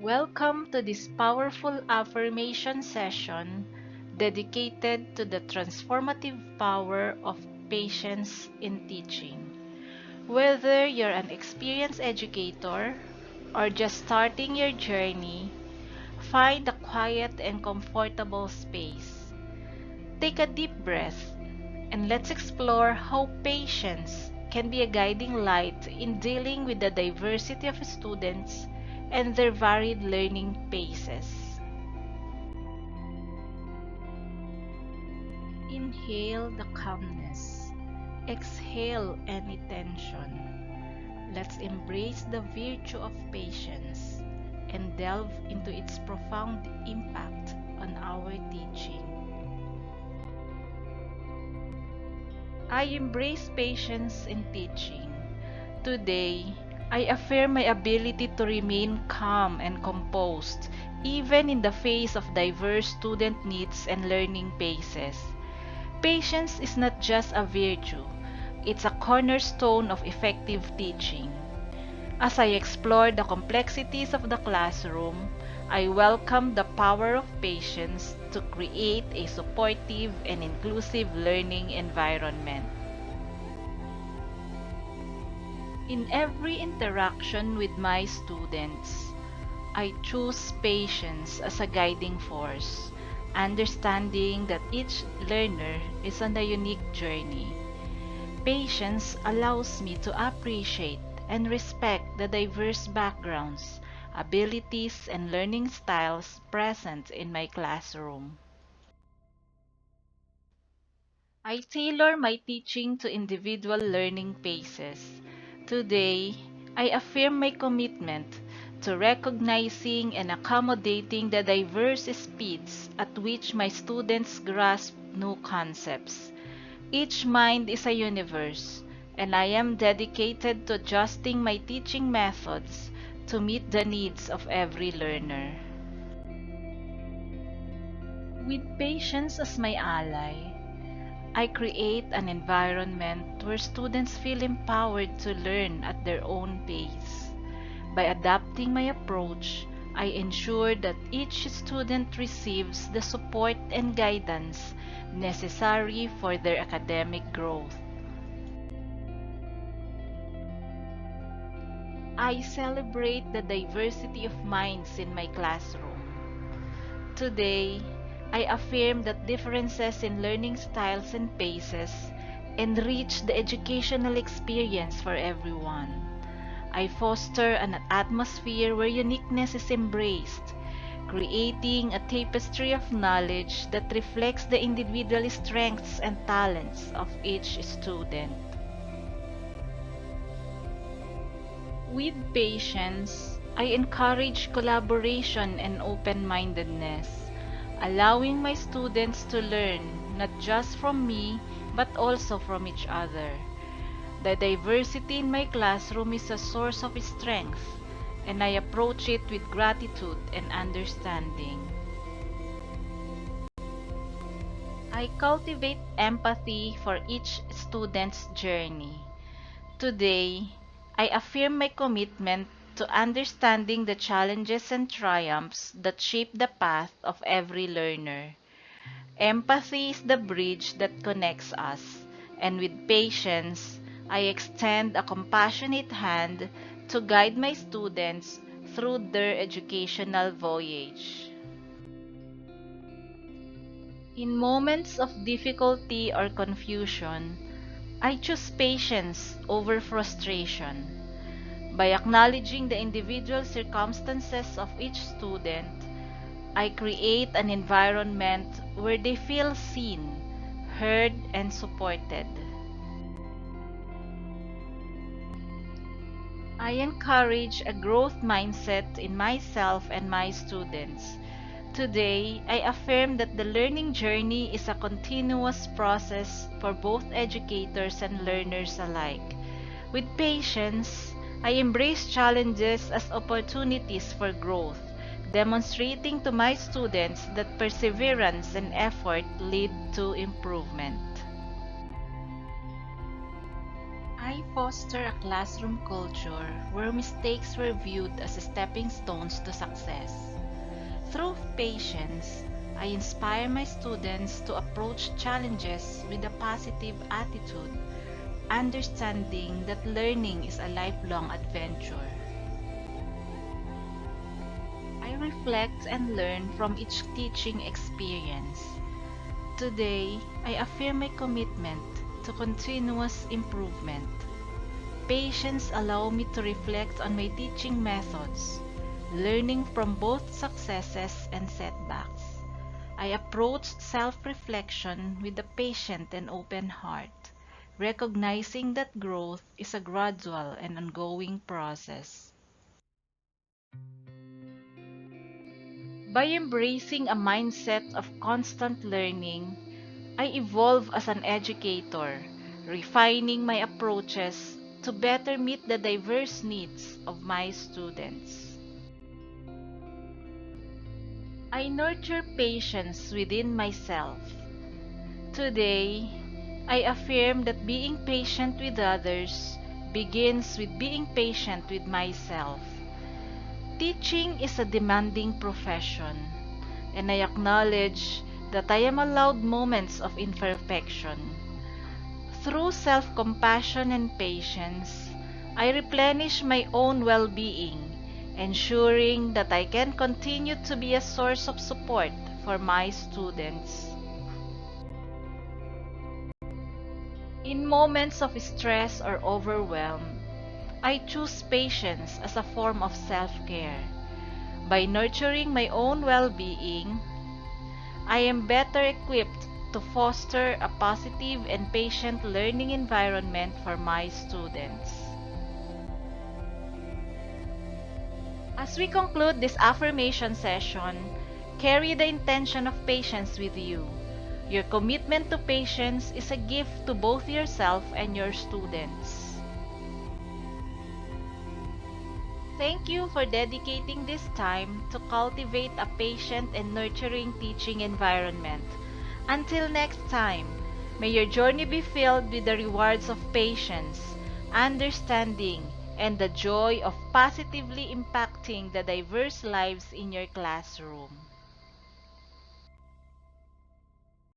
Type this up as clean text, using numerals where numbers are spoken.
Welcome to this powerful affirmation session dedicated to the transformative power of patience in teaching. Whether you're an experienced educator or just starting your journey, find a quiet and comfortable space. Take a deep breath and let's explore how patience can be a guiding light in dealing with the diversity of students and their varied learning paces. Inhale the calmness. Exhale any tension. Let's embrace the virtue of patience and delve into its profound impact on our teaching. I embrace patience in teaching. Today, I affirm my ability to remain calm and composed even in the face of diverse student needs and learning paces. Patience is not just a virtue, it's a cornerstone of effective teaching. As I explore the complexities of the classroom, I welcome the power of patience to create a supportive and inclusive learning environment. In every interaction with my students, I choose patience as a guiding force, understanding that each learner is on a unique journey. Patience allows me to appreciate and respect the diverse backgrounds, abilities, and learning styles present in my classroom. I tailor my teaching to individual learning paces. Today, I affirm my commitment to recognizing and accommodating the diverse speeds at which my students grasp new concepts. Each mind is a universe, and I am dedicated to adjusting my teaching methods to meet the needs of every learner. With patience as my ally, I create an environment where students feel empowered to learn at their own pace. By adapting my approach, I ensure that each student receives the support and guidance necessary for their academic growth. I celebrate the diversity of minds in my classroom. Today, I affirm that differences in learning styles and paces enrich the educational experience for everyone. I foster an atmosphere where uniqueness is embraced, creating a tapestry of knowledge that reflects the individual strengths and talents of each student. With patience, I encourage collaboration and open-mindedness, allowing my students to learn not just from me but also from each other. The diversity in my classroom is a source of strength, and I approach it with gratitude and understanding. I cultivate empathy for each student's journey. Today, I affirm my commitment to understanding the challenges and triumphs that shape the path of every learner. Empathy is the bridge that connects us, and with patience, I extend a compassionate hand to guide my students through their educational voyage. In moments of difficulty or confusion, I choose patience over frustration. By acknowledging the individual circumstances of each student, I create an environment where they feel seen, heard, and supported. I encourage a growth mindset in myself and my students. Today, I affirm that the learning journey is a continuous process for both educators and learners alike. With patience, I embrace challenges as opportunities for growth, demonstrating to my students that perseverance and effort lead to improvement. I foster a classroom culture where mistakes were viewed as stepping stones to success. Through patience, I inspire my students to approach challenges with a positive attitude, understanding that learning is a lifelong adventure. I reflect and learn from each teaching experience. Today, I affirm my commitment to continuous improvement. Patience allows me to reflect on my teaching methods, learning from both successes and setbacks. I approach self-reflection with a patient and open heart, recognizing that growth is a gradual and ongoing process. By embracing a mindset of constant learning, I evolve as an educator, refining my approaches to better meet the diverse needs of my students. I nurture patience within myself. Today, I affirm that being patient with others begins with being patient with myself. Teaching is a demanding profession, and I acknowledge that I am allowed moments of imperfection. Through self-compassion and patience, I replenish my own well-being, ensuring that I can continue to be a source of support for my students. In moments of stress or overwhelm, I choose patience as a form of self-care. By nurturing my own well-being, I am better equipped to foster a positive and patient learning environment for my students. As we conclude this affirmation session, carry the intention of patience with you. Your commitment to patience is a gift to both yourself and your students. Thank you for dedicating this time to cultivate a patient and nurturing teaching environment. Until next time, may your journey be filled with the rewards of patience, understanding, and the joy of positively impacting the diverse lives in your classroom.